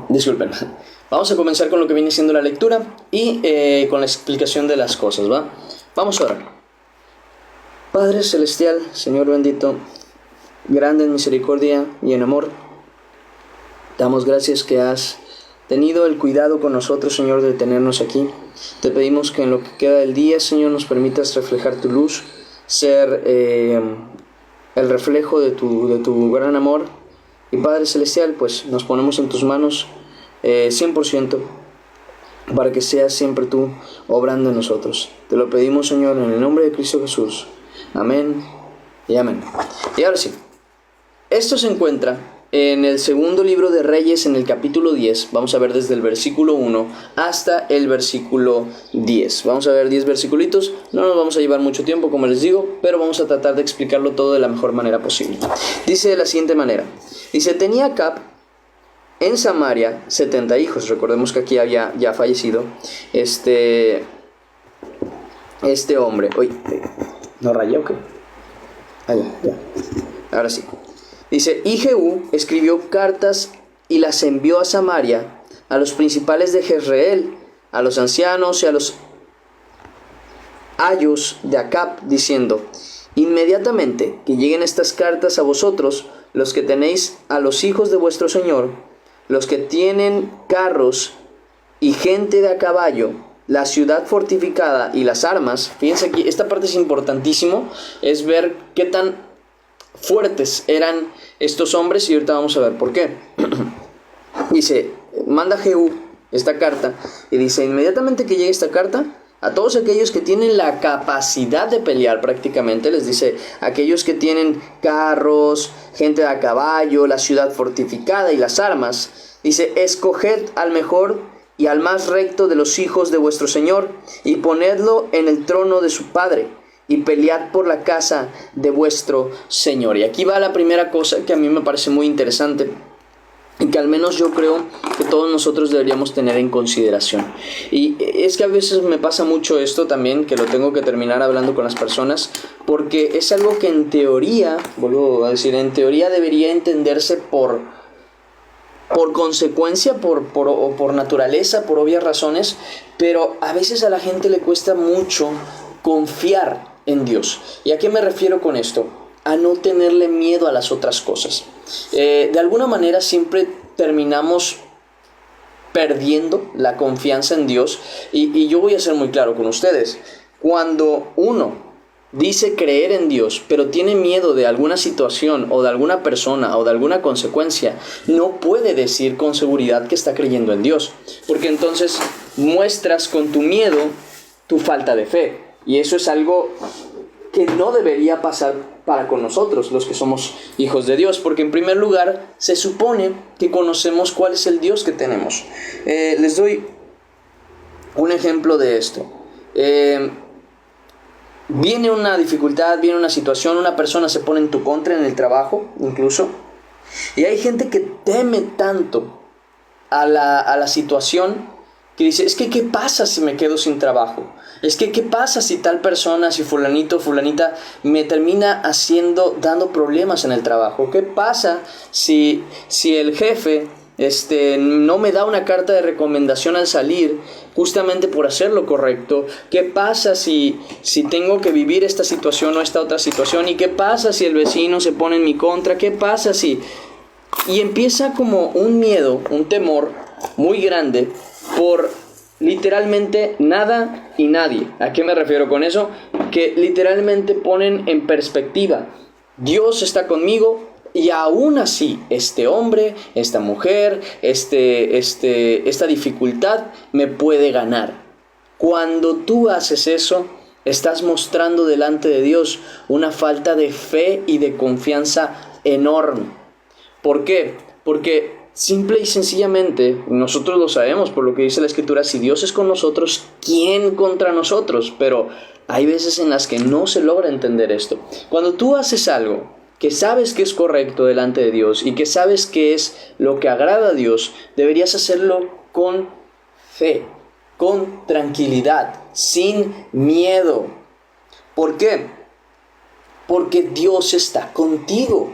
Disculpen. Vamos a comenzar con lo que viene siendo la lectura y con la explicación de las cosas, ¿va? Vamos a orar. Padre Celestial, Señor bendito, grande en misericordia y en amor, damos gracias que has tenido el cuidado con nosotros, Señor, de tenernos aquí. Te pedimos que en lo que queda del día, Señor, nos permitas reflejar tu luz, ser el reflejo de tu gran amor. Y Padre Celestial, pues nos ponemos en tus manos 100% para que seas siempre tú obrando en nosotros. Te lo pedimos, Señor, en el nombre de Cristo Jesús. Amén y amén. Y ahora sí, esto se encuentra en el segundo libro de Reyes, en el capítulo 10. Vamos a ver desde el versículo 1 hasta el versículo 10. Vamos a ver 10 versiculitos. No nos vamos a llevar mucho tiempo, como les digo, pero vamos a tratar de explicarlo todo de la mejor manera posible. Dice de la siguiente manera. Dice, tenía Acab en Samaria 70 hijos. Recordemos que aquí había ya fallecido este hombre. Uy, ¿no rayé o qué? Ah, ya. Ahora sí. Dice, y Jehú escribió cartas y las envió a Samaria, a los principales de Jezreel, a los ancianos y a los ayos de Acab, diciendo, inmediatamente que lleguen estas cartas a vosotros, los que tenéis a los hijos de vuestro Señor, los que tienen carros y gente de a caballo, la ciudad fortificada y las armas. Fíjense aquí, esta parte es importantísimo, es ver qué tan fuertes eran estos hombres y ahorita vamos a ver por qué. Dice, manda Jehú esta carta y dice, inmediatamente que llegue esta carta, a todos aquellos que tienen la capacidad de pelear prácticamente, les dice, aquellos que tienen carros, gente a caballo, la ciudad fortificada y las armas, dice, escoged al mejor y al más recto de los hijos de vuestro Señor y ponedlo en el trono de su padre y pelead por la casa de vuestro Señor. Y aquí va la primera cosa que a mí me parece muy interesante y que al menos yo creo que todos nosotros deberíamos tener en consideración. Y es que a veces me pasa mucho esto también, que lo tengo que terminar hablando con las personas, porque es algo que en teoría, vuelvo a decir, en teoría debería entenderse por consecuencia, por naturaleza, por obvias razones, pero a veces a la gente le cuesta mucho confiar en Dios. ¿Y a qué me refiero con esto? A no tenerle miedo a las otras cosas. De alguna manera siempre terminamos perdiendo la confianza en Dios y yo voy a ser muy claro con ustedes. Cuando uno dice creer en Dios, pero tiene miedo de alguna situación o de alguna persona o de alguna consecuencia, no puede decir con seguridad que está creyendo en Dios, porque entonces muestras con tu miedo tu falta de fe, y eso es algo que no debería pasar para con nosotros, los que somos hijos de Dios, porque en primer lugar se supone que conocemos cuál es el Dios que tenemos. Les doy un ejemplo de esto. Viene una dificultad, viene una situación, una persona se pone en tu contra en el trabajo, incluso, y hay gente que teme tanto a la situación que dice, es que ¿qué pasa si me quedo sin trabajo? Es que ¿qué pasa si tal persona, si fulanito o fulanita me termina dando problemas en el trabajo? ¿Qué pasa si el jefe no me da una carta de recomendación al salir justamente por hacer lo correcto? ¿Qué pasa si tengo que vivir esta situación o esta otra situación? ¿Y qué pasa si el vecino se pone en mi contra? ¿Qué pasa si...? Y empieza como un miedo, un temor muy grande por literalmente nada y nadie. ¿A qué me refiero con eso? Que literalmente ponen en perspectiva, Dios está conmigo y aún así este hombre, esta mujer, esta dificultad me puede ganar. Cuando tú haces eso, estás mostrando delante de Dios una falta de fe y de confianza enorme. ¿Por qué? Porque simple y sencillamente, nosotros lo sabemos por lo que dice la Escritura, si Dios es con nosotros, ¿quién contra nosotros? Pero hay veces en las que no se logra entender esto. Cuando tú haces algo que sabes que es correcto delante de Dios y que sabes que es lo que agrada a Dios, deberías hacerlo con fe, con tranquilidad, sin miedo. ¿Por qué? Porque Dios está contigo.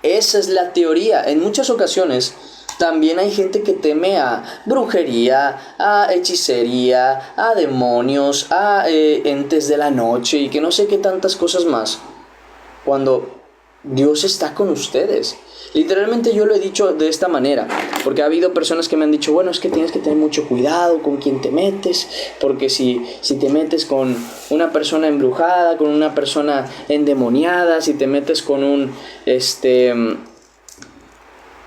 Esa es la teoría. En muchas ocasiones también hay gente que teme a brujería, a hechicería, a demonios, a entes de la noche y que no sé qué tantas cosas más. Cuando Dios está con ustedes. Literalmente yo lo he dicho de esta manera, porque ha habido personas que me han dicho, bueno, es que tienes que tener mucho cuidado con quién te metes, porque si te metes con una persona embrujada, con una persona endemoniada, si te metes con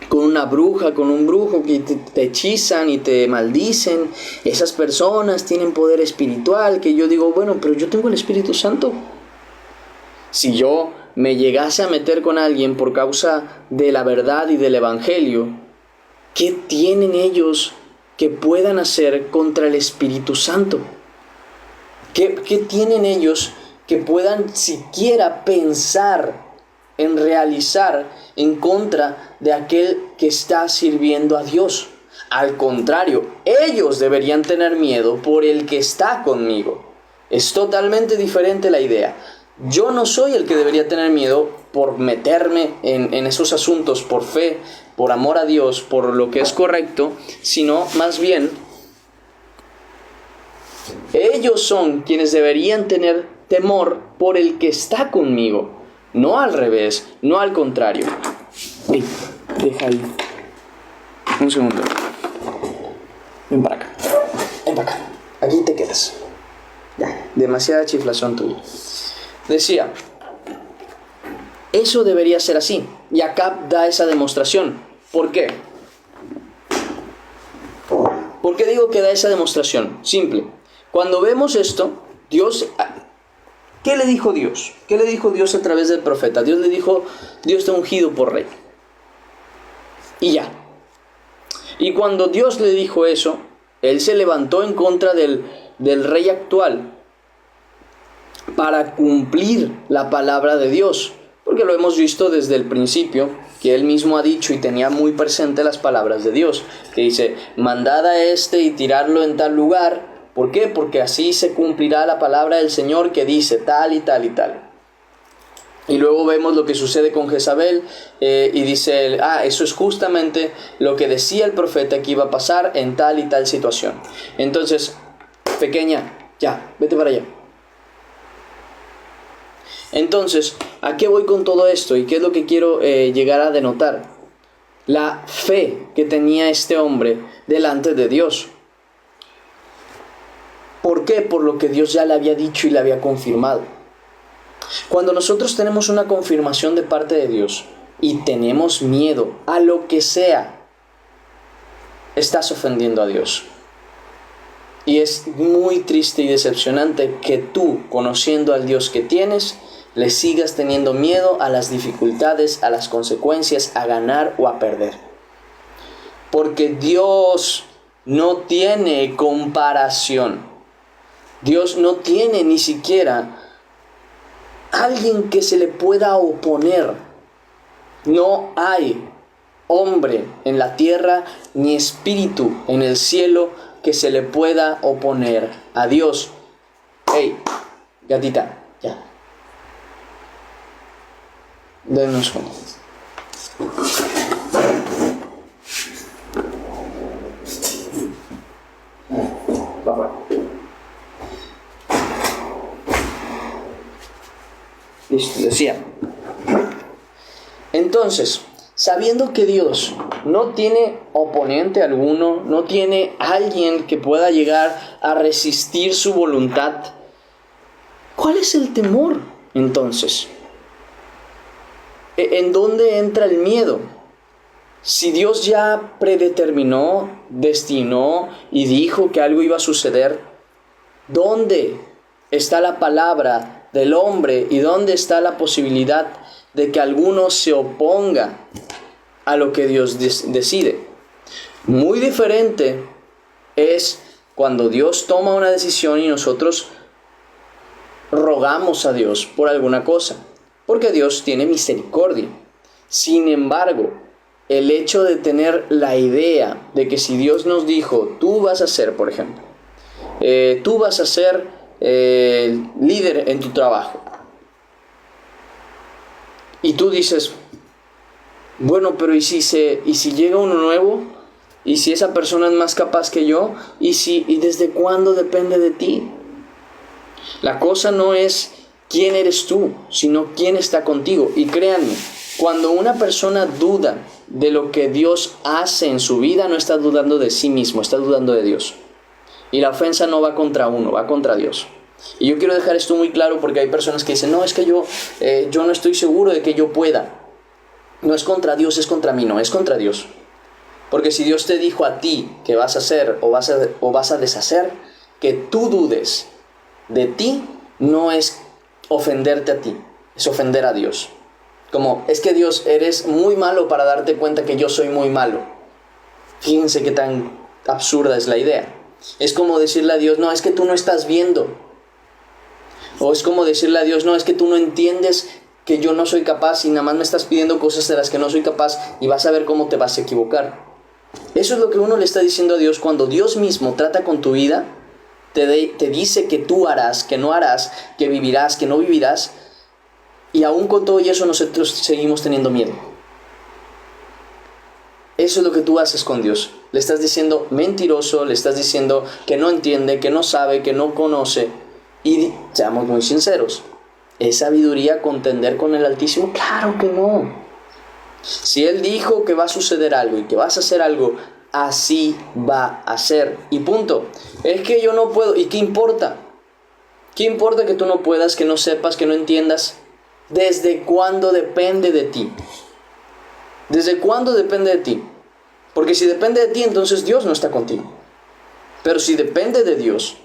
con una bruja, con un brujo que te hechizan y te maldicen, esas personas tienen poder espiritual, que yo digo, bueno, pero yo tengo el Espíritu Santo. Si yo me llegase a meter con alguien por causa de la verdad y del Evangelio, ¿qué tienen ellos que puedan hacer contra el Espíritu Santo? ¿Qué tienen ellos que puedan siquiera pensar en realizar en contra de aquel que está sirviendo a Dios? Al contrario, ellos deberían tener miedo por el que está conmigo. Es totalmente diferente la idea. Yo no soy el que debería tener miedo por meterme en esos asuntos por fe, por amor a Dios, por lo que es correcto, sino más bien ellos son quienes deberían tener temor por el que está conmigo, no al revés, no al contrario. Hey, deja ahí. Un segundo. Ven para acá. Ven para acá. Aquí te quedas. Ya, demasiada chiflazón tuya. Decía, eso debería ser así. Y acá da esa demostración. ¿Por qué? ¿Por qué digo que da esa demostración? Simple. Cuando vemos esto, Dios... ¿Qué le dijo Dios? ¿Qué le dijo Dios a través del profeta? Dios le dijo, Dios te ha ungido por rey. Y ya. Y cuando Dios le dijo eso, Él se levantó en contra del rey actual para cumplir la palabra de Dios. Porque lo hemos visto desde el principio, que Él mismo ha dicho y tenía muy presente las palabras de Dios. Que dice, mandad a y tirarlo en tal lugar. ¿Por qué? Porque así se cumplirá la palabra del Señor que dice tal y tal y tal. Y luego vemos lo que sucede con Jezabel y dice él, eso es justamente lo que decía el profeta que iba a pasar en tal y tal situación. Entonces, pequeña, ya, vete para allá. Entonces, ¿a qué voy con todo esto? ¿Y qué es lo que quiero llegar a denotar? La fe que tenía este hombre delante de Dios. ¿Por qué? Por lo que Dios ya le había dicho y le había confirmado. Cuando nosotros tenemos una confirmación de parte de Dios y tenemos miedo a lo que sea, estás ofendiendo a Dios. Y es muy triste y decepcionante que tú, conociendo al Dios que tienes, le sigas teniendo miedo a las dificultades, a las consecuencias, a ganar o a perder. Porque Dios no tiene comparación. Dios no tiene ni siquiera alguien que se le pueda oponer. No hay hombre en la tierra ni espíritu en el cielo que se le pueda oponer a Dios. Hey, gatita, ya. Denme un segundo. Listo, decía. Entonces, sabiendo que Dios no tiene oponente alguno, no tiene alguien que pueda llegar a resistir su voluntad, ¿cuál es el temor entonces? ¿En dónde entra el miedo? Si Dios ya predeterminó, destinó y dijo que algo iba a suceder, ¿dónde está la palabra del hombre y dónde está la posibilidad de que alguno se oponga a lo que Dios decide? Muy diferente es cuando Dios toma una decisión y nosotros rogamos a Dios por alguna cosa, porque Dios tiene misericordia. Sin embargo, el hecho de tener la idea de que si Dios nos dijo, tú vas a ser, por ejemplo, tú vas a ser líder en tu trabajo, y tú dices, Bueno, pero y si llega uno nuevo? ¿Y si esa persona es más capaz que yo? ¿Y desde cuándo depende de ti? La cosa no es quién eres tú, sino quién está contigo. Y créanme, cuando una persona duda de lo que Dios hace en su vida, no está dudando de sí mismo, está dudando de Dios. Y la ofensa no va contra uno, va contra Dios. Y yo quiero dejar esto muy claro porque hay personas que dicen, no, es que yo no estoy seguro de que yo pueda. No es contra Dios, es contra mí, no, es contra Dios. Porque si Dios te dijo a ti que vas a hacer o vas a deshacer, que tú dudes de ti, no es ofenderte a ti, es ofender a Dios. Como, es que Dios, eres muy malo para darte cuenta que yo soy muy malo. Fíjense qué tan absurda es la idea. Es como decirle a Dios, no, es que tú no estás viendo. O es como decirle a Dios, no, es que tú no entiendes que yo no soy capaz y nada más me estás pidiendo cosas de las que no soy capaz y vas a ver cómo te vas a equivocar. Eso es lo que uno le está diciendo a Dios cuando Dios mismo trata con tu vida, te dice que tú harás, que no harás, que vivirás, que no vivirás, y aún con todo eso nosotros seguimos teniendo miedo. Eso es lo que tú haces con Dios. Le estás diciendo mentiroso, le estás diciendo que no entiende, que no sabe, que no conoce. Y seamos muy sinceros, ¿es sabiduría contender con el Altísimo? Claro que no. Si Él dijo que va a suceder algo y que vas a hacer algo, así va a ser. Y punto. Es que yo no puedo. ¿Y qué importa? ¿Qué importa que tú no puedas, que no sepas, que no entiendas? ¿Desde cuándo depende de ti? ¿Desde cuándo depende de ti? Porque si depende de ti, entonces Dios no está contigo. Pero si depende de Dios,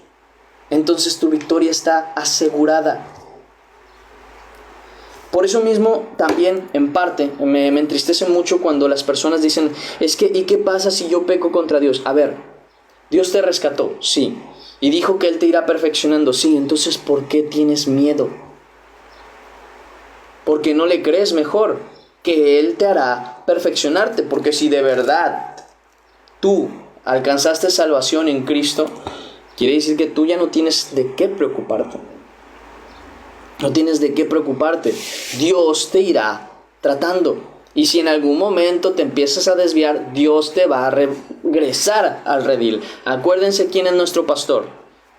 entonces tu victoria está asegurada. Por eso mismo también, en parte, me entristece mucho cuando las personas dicen, es que, ¿y qué pasa si yo peco contra Dios? A ver, Dios te rescató, sí, y dijo que Él te irá perfeccionando, sí, entonces ¿por qué tienes miedo? Porque no le crees mejor que Él te hará perfeccionarte, porque si de verdad tú alcanzaste salvación en Cristo, quiere decir que tú ya no tienes de qué preocuparte. No tienes de qué preocuparte. Dios te irá tratando. Y si en algún momento te empiezas a desviar, Dios te va a regresar al redil. Acuérdense quién es nuestro pastor,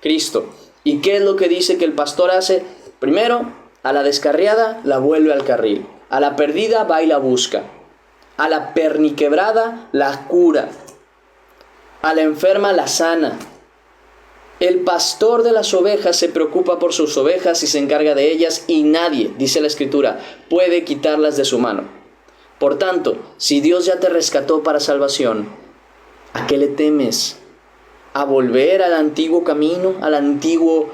Cristo. ¿Y qué es lo que dice que el pastor hace? Primero, a la descarriada la vuelve al carril. A la perdida va y la busca. A la perniquebrada la cura. A la enferma la sana. El pastor de las ovejas se preocupa por sus ovejas y se encarga de ellas, y nadie, dice la Escritura, puede quitarlas de su mano. Por tanto, si Dios ya te rescató para salvación, ¿a qué le temes? ¿A volver al antiguo camino, al antiguo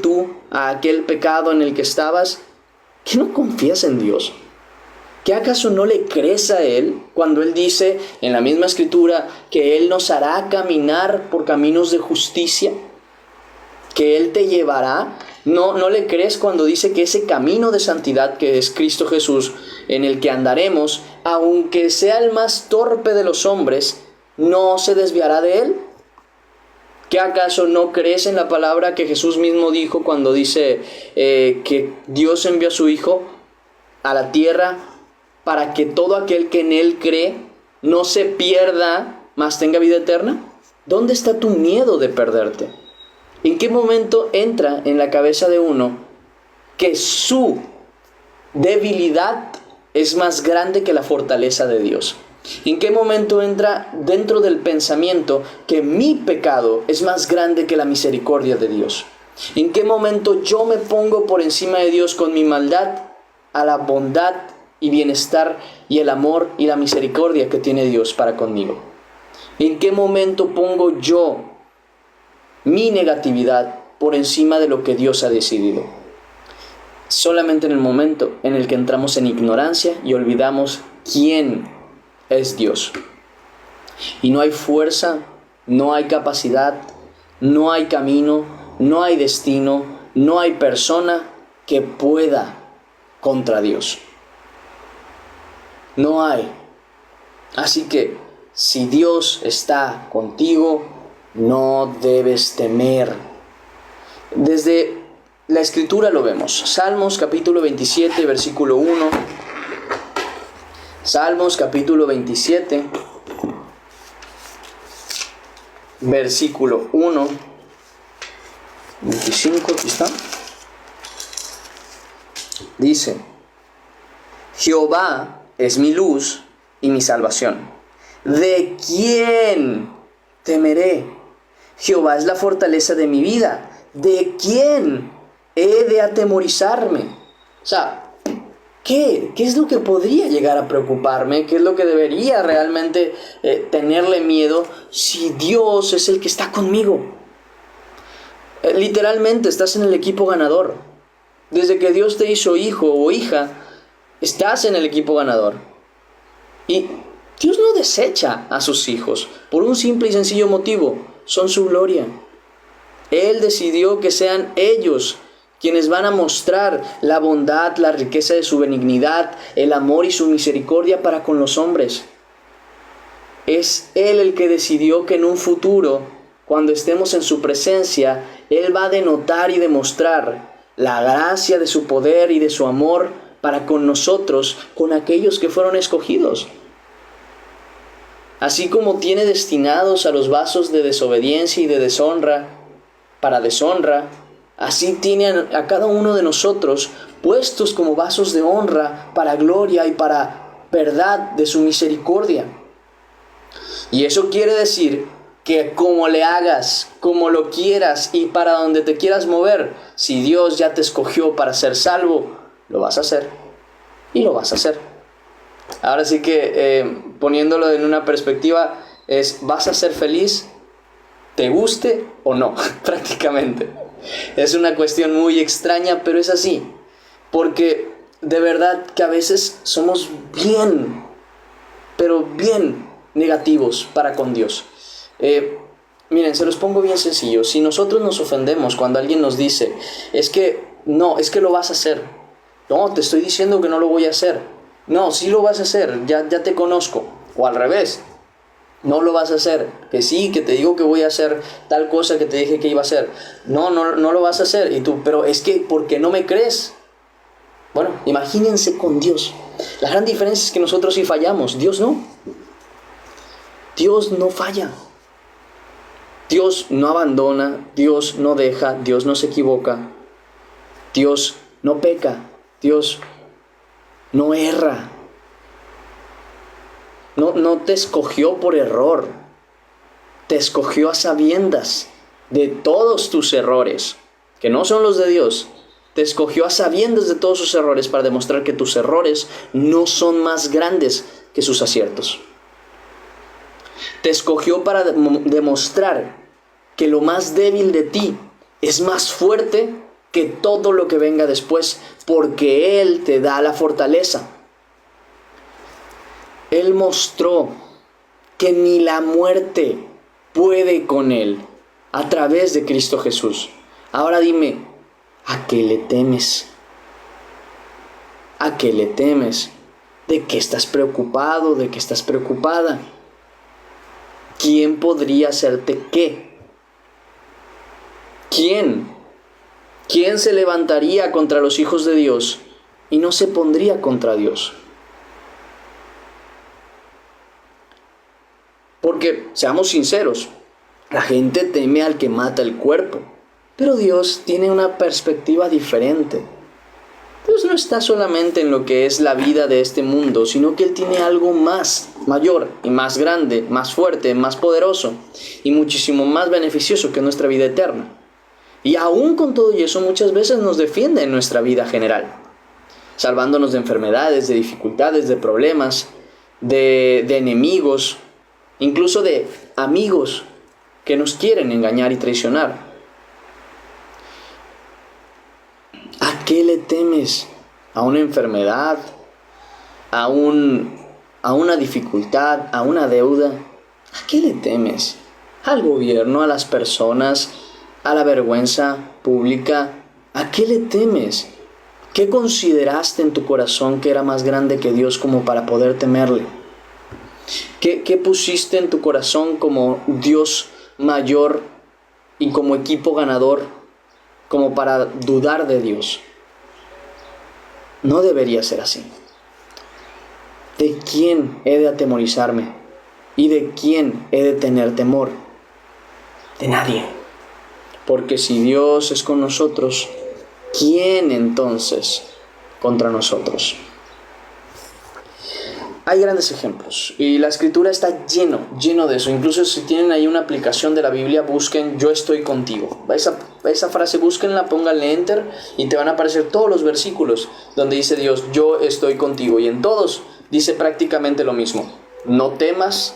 tú, a aquel pecado en el que estabas? ¿Qué no confías en Dios? ¿Qué acaso no le crees a Él cuando Él dice en la misma Escritura que Él nos hará caminar por caminos de justicia? Que Él te llevará. ¿No le crees cuando dice que ese camino de santidad que es Cristo Jesús, en el que andaremos, aunque sea el más torpe de los hombres, no se desviará de Él? ¿Qué acaso no crees en la palabra que Jesús mismo dijo cuando dice que Dios envió a su Hijo a la tierra para que todo aquel que en Él cree no se pierda, mas tenga vida eterna? ¿Dónde está tu miedo de perderte? ¿En qué momento entra en la cabeza de uno que su debilidad es más grande que la fortaleza de Dios? ¿En qué momento entra dentro del pensamiento que mi pecado es más grande que la misericordia de Dios? ¿En qué momento yo me pongo por encima de Dios con mi maldad a la bondad y bienestar y el amor y la misericordia que tiene Dios para conmigo? ¿En qué momento pongo yo mi negatividad por encima de lo que Dios ha decidido? Solamente en el momento en el que entramos en ignorancia y olvidamos quién es Dios. Y no hay fuerza, no hay capacidad, no hay camino, no hay destino, no hay persona que pueda contra Dios. No hay. Así que si Dios está contigo, no debes temer. Desde la Escritura lo vemos. Salmos capítulo 27, versículo 1. Salmos capítulo 27, versículo 1, 25, aquí está. Dice: Jehová es mi luz y mi salvación. ¿De quién temeré? Jehová es la fortaleza de mi vida. ¿De quién he de atemorizarme? O sea, ¿qué es lo que podría llegar a preocuparme? ¿Qué es lo que debería realmente tenerle miedo si Dios es el que está conmigo? Literalmente estás en el equipo ganador. Desde que Dios te hizo hijo o hija, estás en el equipo ganador. Y Dios no desecha a sus hijos por un simple y sencillo motivo: son su gloria. Él decidió que sean ellos quienes van a mostrar la bondad, la riqueza de su benignidad, el amor y su misericordia para con los hombres. Es Él el que decidió que en un futuro, cuando estemos en su presencia, Él va a denotar y demostrar la gracia de su poder y de su amor para con nosotros, con aquellos que fueron escogidos. Así como tiene destinados a los vasos de desobediencia y de deshonra para deshonra, así tiene a cada uno de nosotros puestos como vasos de honra para gloria y para verdad de su misericordia. Y eso quiere decir que como le hagas, como lo quieras y para donde te quieras mover, si Dios ya te escogió para ser salvo, lo vas a hacer y lo vas a hacer. Ahora sí que poniéndolo en una perspectiva es: vas a ser feliz, te guste o no, prácticamente. Es una cuestión muy extraña, pero es así. Porque de verdad que a veces somos pero bien negativos para con Dios. Miren, se los pongo bien sencillo. Si nosotros nos ofendemos cuando alguien nos dice: es que lo vas a hacer. No, te estoy diciendo que no lo voy a hacer. No, sí lo vas a hacer, ya te conozco. O al revés: no lo vas a hacer, que sí, que te digo que voy a hacer tal cosa que te dije que iba a hacer. No lo vas a hacer. Y tú: pero es que, ¿por qué no me crees? Bueno, imagínense con Dios. La gran diferencia es que nosotros sí fallamos, Dios no. Dios no falla. Dios no abandona, Dios no deja, Dios no se equivoca, Dios no peca, Dios no erra. No te escogió por error, te escogió a sabiendas de todos tus errores, que no son los de Dios. Te escogió a sabiendas de todos sus errores para demostrar que tus errores no son más grandes que sus aciertos. Te escogió para demostrar que lo más débil de ti es más fuerte que todo lo que venga después, porque Él te da la fortaleza. Él mostró que ni la muerte puede con Él a través de Cristo Jesús. Ahora dime, ¿a qué le temes? ¿A qué le temes? ¿De qué estás preocupado? ¿De qué estás preocupada? ¿Quién podría hacerte qué? ¿Quién? ¿Quién se levantaría contra los hijos de Dios y no se pondría contra Dios? Porque, seamos sinceros, la gente teme al que mata el cuerpo, pero Dios tiene una perspectiva diferente. Dios no está solamente en lo que es la vida de este mundo, sino que Él tiene algo más, mayor y más grande, más fuerte, más poderoso y muchísimo más beneficioso que nuestra vida eterna. Y aún con todo eso, muchas veces nos defiende en nuestra vida general, salvándonos de enfermedades, de dificultades, de problemas, de enemigos, incluso de amigos que nos quieren engañar y traicionar. ¿A qué le temes? ¿A una enfermedad? ¿A una dificultad? ¿A una deuda? ¿A qué le temes? ¿Al gobierno? ¿A las personas? ¿A la vergüenza pública? ¿A qué le temes? ¿Qué consideraste en tu corazón que era más grande que Dios como para poder temerle? ¿Qué pusiste en tu corazón como Dios mayor y como equipo ganador como para dudar de Dios? No debería ser así. ¿De quién he de atemorizarme? ¿Y de quién he de tener temor? De nadie. Porque si Dios es con nosotros, ¿quién entonces contra nosotros? Hay grandes ejemplos y la escritura está lleno de eso. Incluso si tienen ahí una aplicación de la Biblia, busquen "yo estoy contigo". Esa frase búsquenla, pónganle enter y te van a aparecer todos los versículos donde dice Dios, yo estoy contigo. Y en todos dice prácticamente lo mismo. No temas,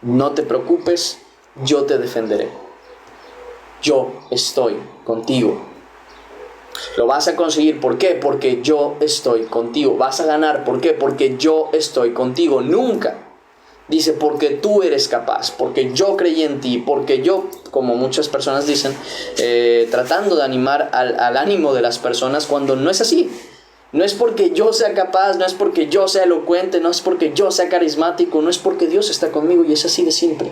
no te preocupes, yo te defenderé. Yo estoy contigo. Lo vas a conseguir, ¿por qué? Porque yo estoy contigo. Vas a ganar, ¿por qué? Porque yo estoy contigo. Nunca dice porque tú eres capaz, porque yo creí en ti, porque yo, como muchas personas dicen, tratando de animar al ánimo de las personas, cuando no es así. No es porque yo sea capaz, no es porque yo sea elocuente, no es porque yo sea carismático, no es porque Dios está conmigo, y es así de simple.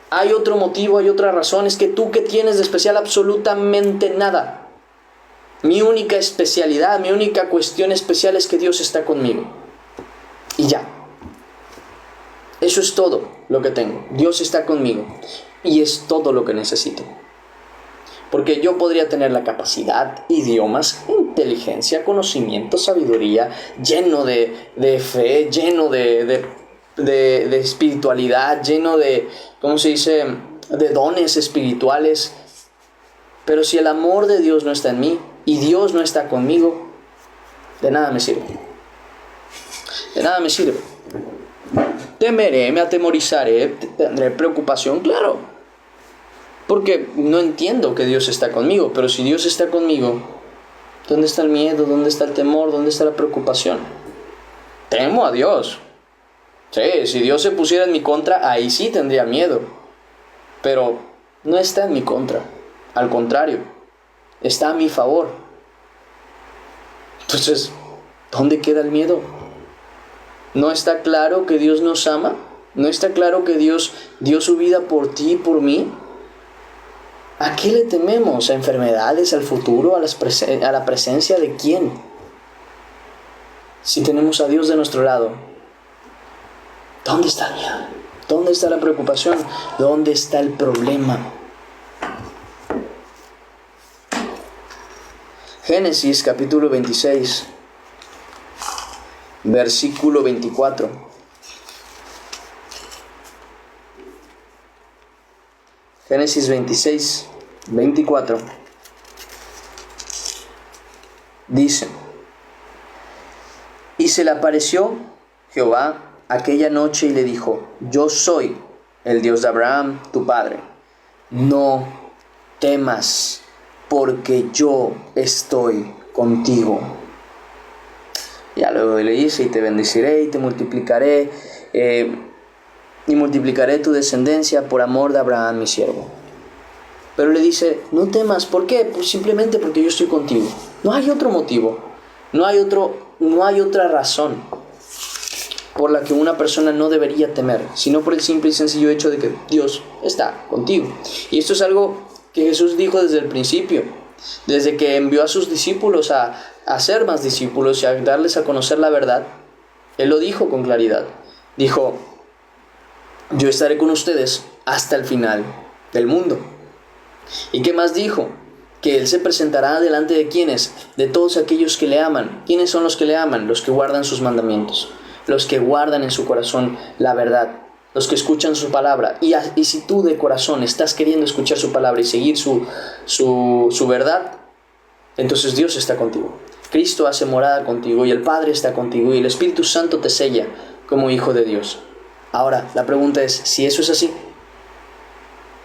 Hay otro motivo, hay otra razón, es que tú, ¿qué tienes de especial? Absolutamente nada. Mi única especialidad, mi única cuestión especial es que Dios está conmigo. Y ya. Eso es todo lo que tengo. Dios está conmigo. Y es todo lo que necesito. Porque yo podría tener la capacidad, idiomas, inteligencia, conocimiento, sabiduría, lleno de fe, lleno de espiritualidad, lleno de, ¿cómo se dice?, de dones espirituales. Pero si el amor de Dios no está en mí y Dios no está conmigo, de nada me sirve. De nada me sirve. Temeré, me atemorizaré, tendré preocupación, claro. Porque no entiendo que Dios está conmigo. Pero si Dios está conmigo, ¿dónde está el miedo? ¿Dónde está el temor? ¿Dónde está la preocupación? Temo a Dios. Sí, si Dios se pusiera en mi contra, ahí sí tendría miedo. Pero no está en mi contra. Al contrario, está a mi favor. Entonces, ¿dónde queda el miedo? ¿No está claro que Dios nos ama? ¿No está claro que Dios dio su vida por ti y por mí? ¿A qué le tememos? ¿A enfermedades, al futuro, a la presencia de quién? Si tenemos a Dios de nuestro lado, ¿dónde está el miedo? ¿Dónde está la preocupación? ¿Dónde está el problema? Génesis capítulo 26, versículo 24. Génesis 26, 24. Dice: y se le apareció Jehová aquella noche y le dijo: yo soy el Dios de Abraham, tu padre. No temas, porque yo estoy contigo. Ya luego le dice: y te bendeciré y te multiplicaré, y multiplicaré tu descendencia por amor de Abraham mi siervo. Pero le dice: no temas, ¿por qué? Pues simplemente porque yo estoy contigo. No hay otro motivo, no hay otra razón por la que una persona no debería temer, sino por el simple y sencillo hecho de que Dios está contigo. Y esto es algo que Jesús dijo desde el principio, desde que envió a sus discípulos a ser más discípulos y a darles a conocer la verdad. Él lo dijo con claridad. Dijo: yo estaré con ustedes hasta el final del mundo. ¿Y qué más dijo? Que Él se presentará delante de ¿quiénes? De todos aquellos que le aman. ¿Quiénes son los que le aman? Los que guardan sus mandamientos, los que guardan en su corazón la verdad, los que escuchan su palabra. Y si tú de corazón estás queriendo escuchar su palabra y seguir su verdad, entonces Dios está contigo. Cristo hace morada contigo y el Padre está contigo y el Espíritu Santo te sella como hijo de Dios. Ahora, la pregunta es, si eso es así,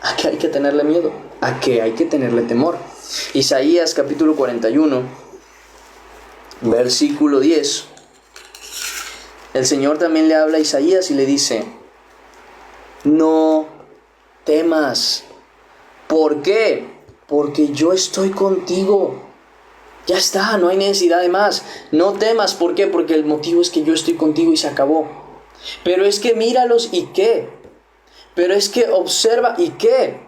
¿a qué hay que tenerle miedo? ¿A qué hay que tenerle temor? Isaías capítulo 41, versículo 10. El Señor también le habla a Isaías y le dice: no temas. ¿Por qué? Porque yo estoy contigo. Ya está, no hay necesidad de más. No temas, ¿por qué? Porque el motivo es que yo estoy contigo y se acabó. Pero es que míralos, ¿y qué? Pero es que observa, ¿y qué?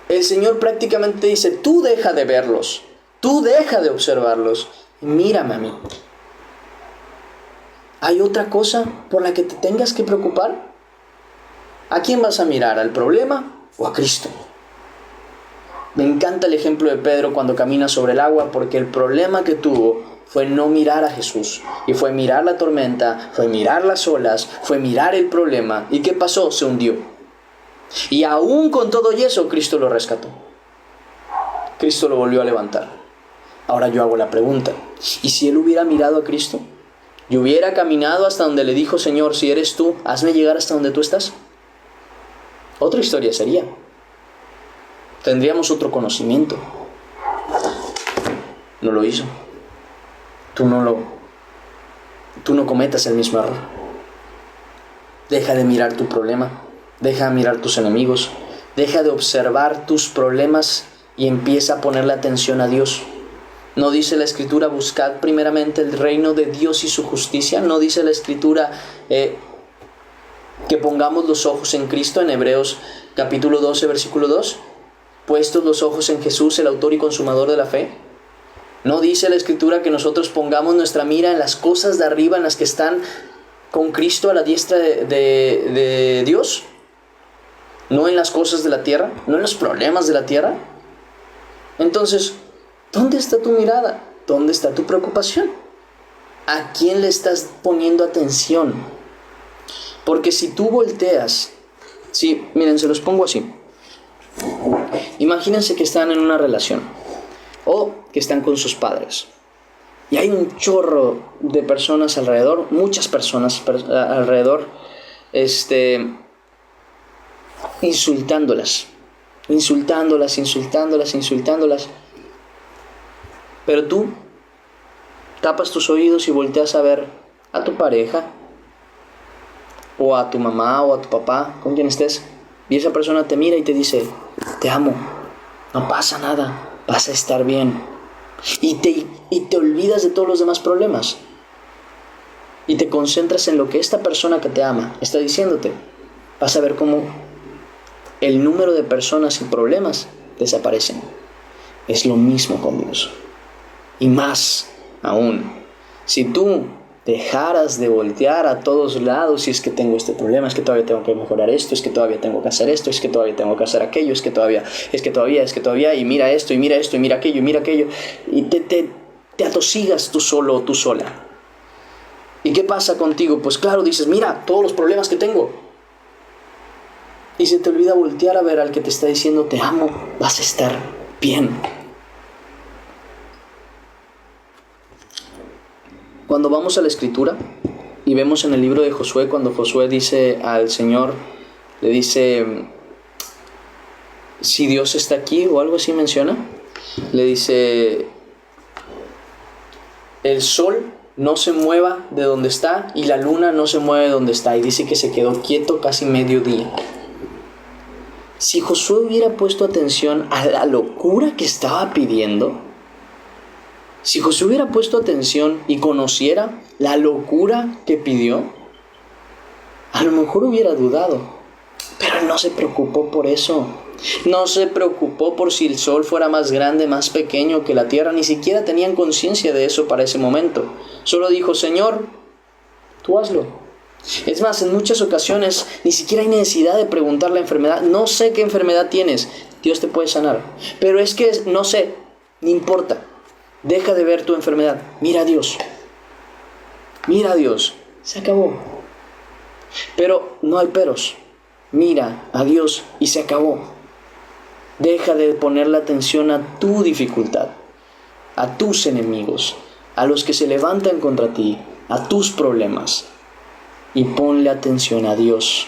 El Señor prácticamente dice: tú deja de verlos, tú deja de observarlos, y mírame a mí. ¿Hay otra cosa por la que te tengas que preocupar? ¿A quién vas a mirar? ¿Al problema o a Cristo? Me encanta el ejemplo de Pedro cuando camina sobre el agua, porque el problema que tuvo fue no mirar a Jesús. Y fue mirar la tormenta, fue mirar las olas, fue mirar el problema. ¿Y qué pasó? Se hundió. Y aún con todo y eso, Cristo lo rescató. Cristo lo volvió a levantar. Ahora yo hago la pregunta, ¿y si él hubiera mirado a Cristo? ¿Y hubiera caminado hasta donde le dijo, Señor, si eres tú, hazme llegar hasta donde tú estás? Otra historia sería. Tendríamos otro conocimiento. No lo hizo. Tú no cometas el mismo error. Deja de mirar tu problema. Deja de mirar tus enemigos. Deja de observar tus problemas y empieza a ponerle atención a Dios. ¿No dice la Escritura, buscad primeramente el reino de Dios y su justicia? ¿No dice la Escritura que pongamos los ojos en Cristo en Hebreos capítulo 12, versículo 2? Puestos los ojos en Jesús, el autor y consumador de la fe. ¿No dice la Escritura que nosotros pongamos nuestra mira en las cosas de arriba, en las que están con Cristo a la diestra de Dios? ¿No en las cosas de la tierra? ¿No en los problemas de la tierra? Entonces, ¿dónde está tu mirada? ¿Dónde está tu preocupación? ¿A quién le estás poniendo atención? Porque si tú volteas, sí, miren, se los pongo así. Imagínense que están en una relación o que están con sus padres y hay un chorro de personas alrededor, muchas personas alrededor, insultándolas, pero tú tapas tus oídos y volteas a ver a tu pareja o a tu mamá o a tu papá, con quien estés, y esa persona te mira y te dice, te amo, no pasa nada, vas a estar bien. Y te olvidas de todos los demás problemas. Y te concentras en lo que esta persona que te ama está diciéndote. Vas a ver cómo el número de personas y problemas desaparecen. Es lo mismo con Dios. Y más aún, si tú dejaras de voltear a todos lados, si es que tengo este problema, es que todavía tengo que mejorar esto, es que todavía tengo que hacer esto, es que todavía tengo que hacer aquello, es que todavía, y mira esto, y mira esto, y mira aquello, y te atosigas tú solo o tú sola. ¿Y qué pasa contigo? Pues claro, dices, mira todos los problemas que tengo. Y se te olvida voltear a ver al que te está diciendo, te amo, vas a estar bien. Cuando vamos a la Escritura y vemos en el libro de Josué, cuando Josué dice al Señor, le dice, si Dios está aquí o algo así menciona, le dice, el sol no se mueva de donde está y la luna no se mueve de donde está, y dice que se quedó quieto casi mediodía. Si Josué hubiera puesto atención a la locura que estaba pidiendo, si Josué hubiera puesto atención y conociera la locura que pidió, a lo mejor hubiera dudado. Pero él no se preocupó por eso. No se preocupó por si el sol fuera más grande, más pequeño que la tierra. Ni siquiera tenían conciencia de eso para ese momento. Solo dijo, Señor, tú hazlo. Es más, en muchas ocasiones ni siquiera hay necesidad de preguntar la enfermedad. No sé qué enfermedad tienes. Dios te puede sanar. Pero es que no sé, no importa. Deja de ver tu enfermedad. Mira a Dios. Mira a Dios. Se acabó. Pero no hay peros. Mira a Dios y se acabó. Deja de ponerle atención a tu dificultad, a tus enemigos, a los que se levantan contra ti, a tus problemas. Y ponle atención a Dios.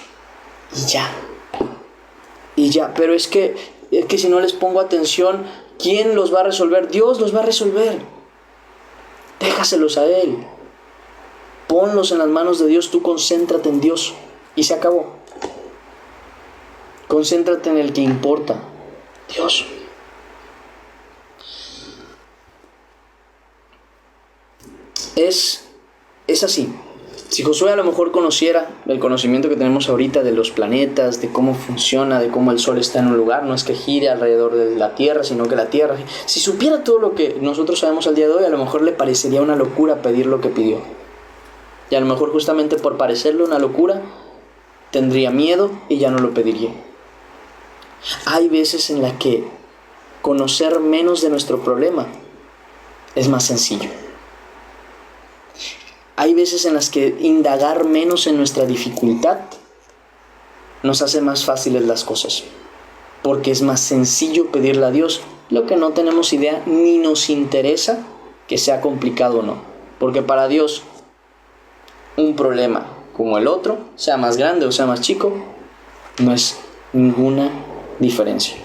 Y ya. Pero es que si no les pongo atención, ¿quién los va a resolver? Dios los va a resolver. Déjaselos a Él. Ponlos en las manos de Dios. Tú concéntrate en Dios. Y se acabó. Concéntrate en el que importa. Dios. Es así. Si Josué a lo mejor conociera el conocimiento que tenemos ahorita de los planetas, de cómo funciona, de cómo el sol está en un lugar, no es que gire alrededor de la Tierra, sino que la Tierra... Si supiera todo lo que nosotros sabemos al día de hoy, a lo mejor le parecería una locura pedir lo que pidió. Y a lo mejor justamente por parecerle una locura, tendría miedo y ya no lo pediría. Hay veces en las que conocer menos de nuestro problema es más sencillo. Hay veces en las que indagar menos en nuestra dificultad nos hace más fáciles las cosas, porque es más sencillo pedirle a Dios lo que no tenemos idea ni nos interesa que sea complicado o no, porque para Dios un problema como el otro, sea más grande o sea más chico, no es ninguna diferencia.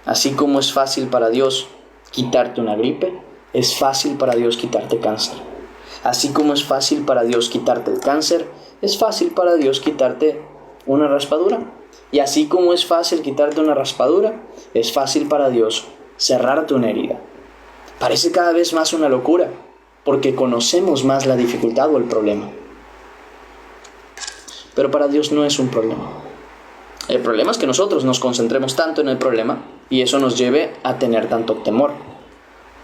Así como es fácil para Dios quitarte una gripe, es fácil para Dios quitarte cáncer. Así como es fácil para Dios quitarte el cáncer, es fácil para Dios quitarte una raspadura. Y así como es fácil quitarte una raspadura, es fácil para Dios cerrarte una herida. Parece cada vez más una locura, porque conocemos más la dificultad o el problema. Pero para Dios no es un problema. El problema es que nosotros nos concentremos tanto en el problema y eso nos lleve a tener tanto temor.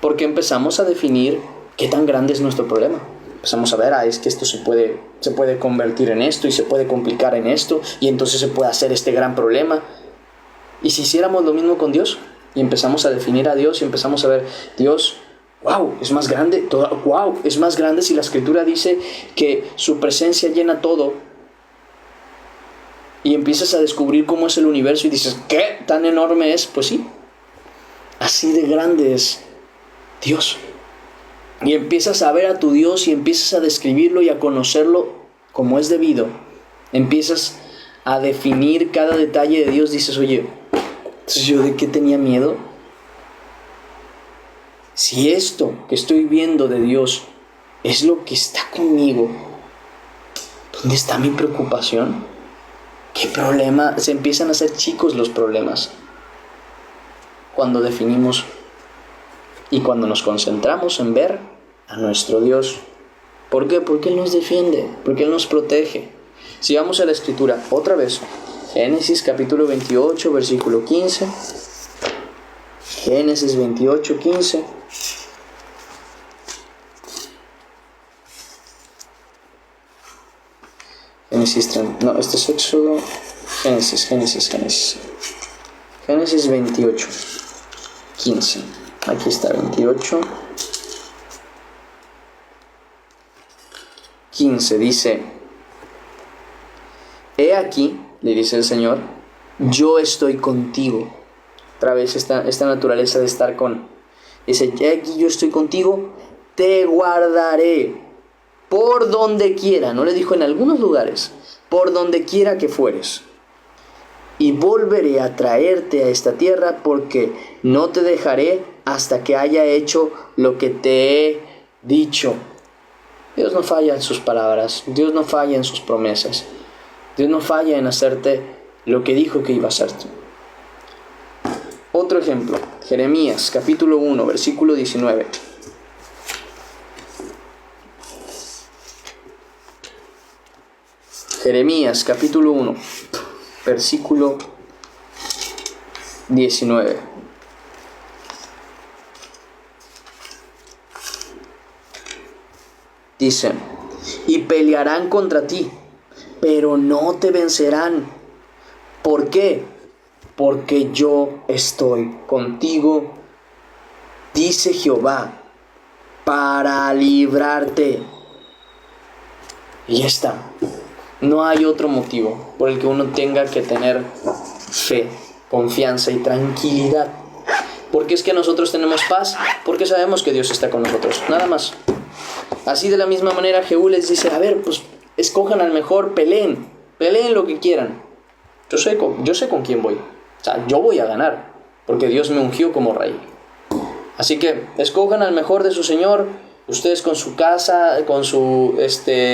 Porque empezamos a definir qué tan grande es nuestro problema. Empezamos a ver, es que esto se puede convertir en esto y se puede complicar en esto y entonces se puede hacer este gran problema. Y si hiciéramos lo mismo con Dios y empezamos a definir a Dios y empezamos a ver, Dios, wow, es más grande, es más grande si la Escritura dice que su presencia llena todo. Y empiezas a descubrir cómo es el universo y dices, ¿qué tan enorme es? Pues sí, así de grande es Dios. Y empiezas a ver a tu Dios y empiezas a describirlo y a conocerlo como es debido. Empiezas a definir cada detalle de Dios. Dices, oye, ¿entonces yo de qué tenía miedo? Si esto que estoy viendo de Dios es lo que está conmigo, ¿dónde está mi preocupación? ¿Qué problema? Se empiezan a hacer chicos los problemas cuando definimos y cuando nos concentramos en ver a nuestro Dios. ¿Por qué? Porque Él nos defiende, porque Él nos protege. Si vamos a la Escritura otra vez, Génesis capítulo 28, versículo 15. Génesis 28, 15. Este es Éxodo. Génesis 28, 15. Aquí está 28, 15. Dice, he aquí, le dice el Señor, yo estoy contigo. Otra vez esta naturaleza de estar con. Dice, he aquí yo estoy contigo, te guardaré por donde quiera. No le dijo en algunos lugares, por donde quiera que fueres. Y volveré a traerte a esta tierra porque no te dejaré hasta que haya hecho lo que te he dicho. Dios no falla en sus palabras, Dios no falla en sus promesas, Dios no falla en hacerte lo que dijo que iba a hacerte. Otro ejemplo, Jeremías capítulo 1, versículo 19. Jeremías capítulo 1, versículo 19. Dice, y pelearán contra ti, pero no te vencerán. ¿Por qué? Porque yo estoy contigo, dice Jehová, para librarte. Y ya está. No hay otro motivo por el que uno tenga que tener fe, confianza y tranquilidad. Porque es que nosotros tenemos paz, porque sabemos que Dios está con nosotros, nada más. Así de la misma manera Jehú les dice, a ver, pues escojan al mejor, peleen lo que quieran. Yo sé con quién voy. O sea, yo voy a ganar, porque Dios me ungió como rey. Así que escojan al mejor de su Señor, ustedes con su casa, con su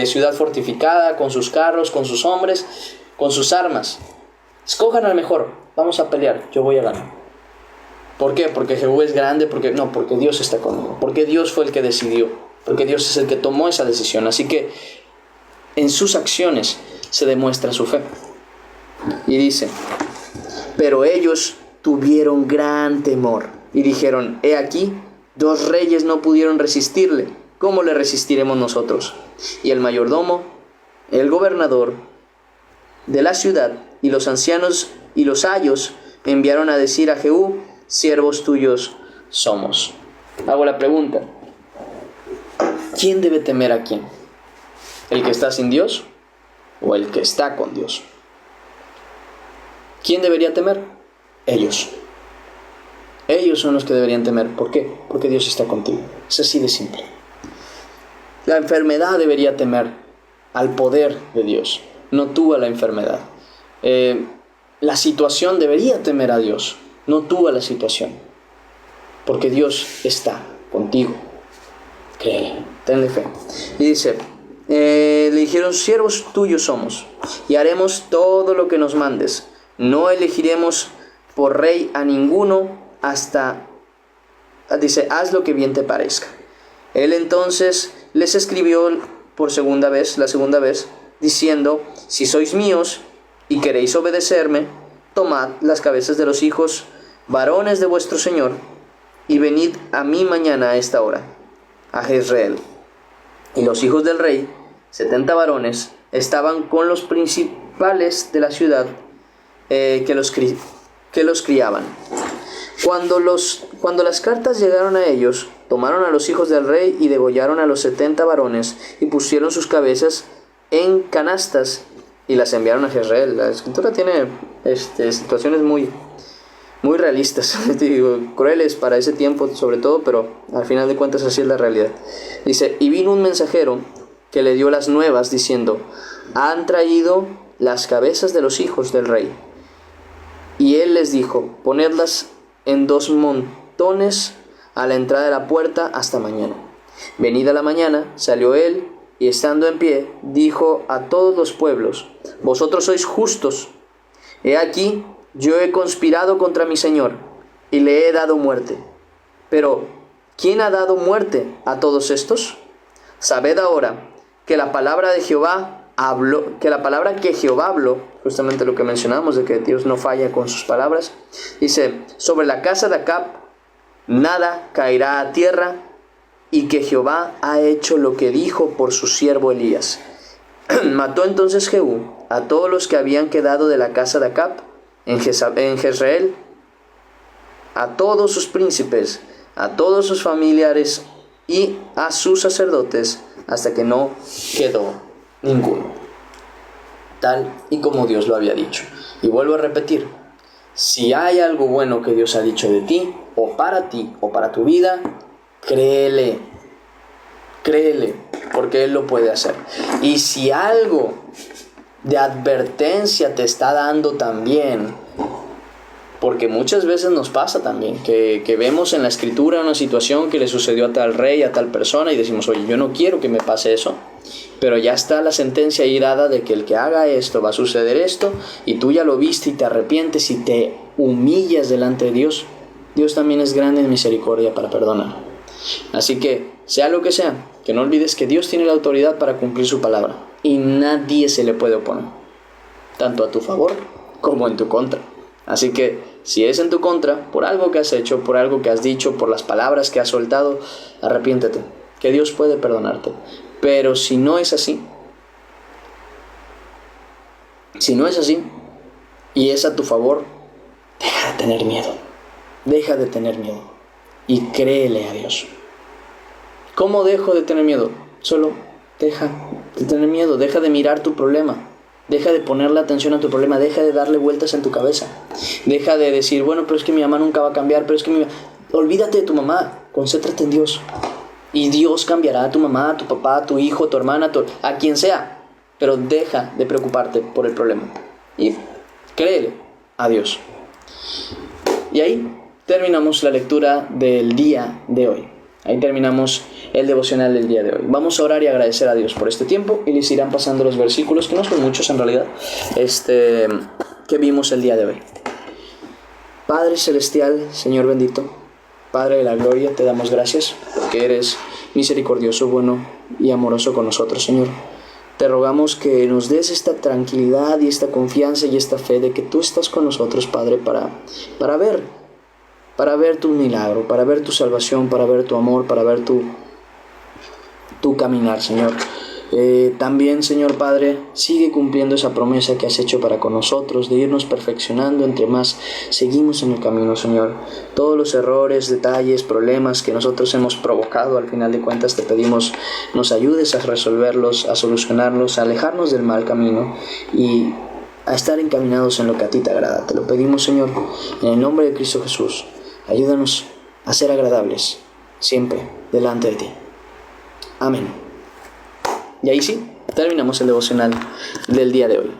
ciudad fortificada, con sus carros, con sus hombres, con sus armas. Escojan al mejor, vamos a pelear, yo voy a ganar. ¿Por qué? Porque Jehú es grande, porque Dios está conmigo, porque Dios fue el que decidió, porque Dios es el que tomó esa decisión. Así que en sus acciones se demuestra su fe. Y dice, pero ellos tuvieron gran temor y dijeron, he aquí, 2 reyes no pudieron resistirle. ¿cómo le resistiremos nosotros? Y el mayordomo, el gobernador de la ciudad y los ancianos y los ayos enviaron a decir a Jehú: siervos tuyos somos. Hago la pregunta: ¿quién debe temer a quién? ¿El que está sin Dios o el que está con Dios? ¿Quién debería temer? Ellos. Ellos son los que deberían temer. ¿Por qué? Porque Dios está contigo. Es así de simple. La enfermedad debería temer al poder de Dios, no tú a la enfermedad. La situación debería temer a Dios, no tú a la situación. Porque Dios está contigo. Créele, tenle fe. Y dice, le dijeron: siervos tuyos somos, y haremos todo lo que nos mandes. No elegiremos por rey a ninguno hasta, dice, haz lo que bien te parezca. Él entonces les escribió la segunda vez, diciendo: si sois míos y queréis obedecerme, tomad las cabezas de los hijos varones de vuestro señor, y venid a mí mañana a esta hora, a Jezreel. Y los hijos del rey, 70 varones, estaban con los principales de la ciudad, que los criaban. Cuando las cartas llegaron a ellos, tomaron a los hijos del rey y degollaron a los 70 varones y pusieron sus cabezas en canastas y las enviaron a Jezreel. La escritura tiene situaciones muy realistas, digo, crueles para ese tiempo sobre todo, pero al final de cuentas así es la realidad. Dice: y vino un mensajero que le dio las nuevas diciendo: han traído las cabezas de los hijos del rey. Y él les dijo: ponedlas en 2 montones a la entrada de la puerta hasta mañana. Venida la mañana, salió él, y estando en pie, dijo a todos los pueblos: vosotros sois justos. He aquí, yo he conspirado contra mi señor, y le he dado muerte. Pero, ¿quién ha dado muerte a todos estos? Sabed ahora que la palabra de Jehová que Jehová habló, justamente lo que mencionamos, de que Dios no falla con sus palabras, dice: sobre la casa de Acab nada caerá a tierra, y que Jehová ha hecho lo que dijo por su siervo Elías. Mató entonces Jehú a todos los que habían quedado de la casa de Acab en Jezreel, a todos sus príncipes, a todos sus familiares y a sus sacerdotes, hasta que no quedó ninguno, tal y como Dios lo había dicho. Y vuelvo a repetir: si hay algo bueno que Dios ha dicho de ti o para tu vida, créele, porque Él lo puede hacer. Y si algo de advertencia te está dando también, porque muchas veces nos pasa también que vemos en la escritura una situación que le sucedió a tal rey, a tal persona, y decimos: oye, yo no quiero que me pase eso, pero ya está la sentencia ahí dada de que el que haga esto va a suceder esto, y tú ya lo viste y te arrepientes y te humillas delante de Dios. Dios también es grande en misericordia para perdonar. Así que, sea lo que sea, que no olvides que Dios tiene la autoridad para cumplir su palabra, y nadie se le puede oponer, tanto a tu favor como en tu contra. Así que, si es en tu contra, por algo que has hecho, por algo que has dicho, por las palabras que has soltado, arrepiéntete, que Dios puede perdonarte. Pero si no es así, y es a tu favor, deja de tener miedo, y créele a Dios. ¿Cómo dejo de tener miedo? Solo deja de tener miedo, deja de mirar tu problema. Deja de ponerle atención a tu problema, deja de darle vueltas en tu cabeza. Deja de decir: bueno, pero es que mi mamá nunca va a cambiar, pero es que olvídate de tu mamá, concéntrate en Dios. Y Dios cambiará a tu mamá, a tu papá, a tu hijo, a tu hermana, a quien sea. Pero deja de preocuparte por el problema y créele a Dios. Y ahí terminamos la lectura del día de hoy. Ahí terminamos el devocional del día de hoy. Vamos a orar y agradecer a Dios por este tiempo, y les irán pasando los versículos, que no son muchos en realidad, que vimos el día de hoy. Padre celestial, Señor bendito, Padre de la gloria, te damos gracias porque eres misericordioso, bueno y amoroso con nosotros, Señor. Te rogamos que nos des esta tranquilidad y esta confianza y esta fe de que tú estás con nosotros, Padre, para ver tu milagro, para ver tu salvación, para ver tu amor, para ver tu caminar, Señor. También, Señor Padre, sigue cumpliendo esa promesa que has hecho para con nosotros, de irnos perfeccionando entre más seguimos en el camino, Señor. Todos los errores, detalles, problemas que nosotros hemos provocado, al final de cuentas te pedimos nos ayudes a resolverlos, a solucionarlos, a alejarnos del mal camino y a estar encaminados en lo que a ti te agrada. Te lo pedimos, Señor, en el nombre de Cristo Jesús. Ayúdanos a ser agradables siempre delante de ti. Amén. Y ahí sí, terminamos el devocional del día de hoy.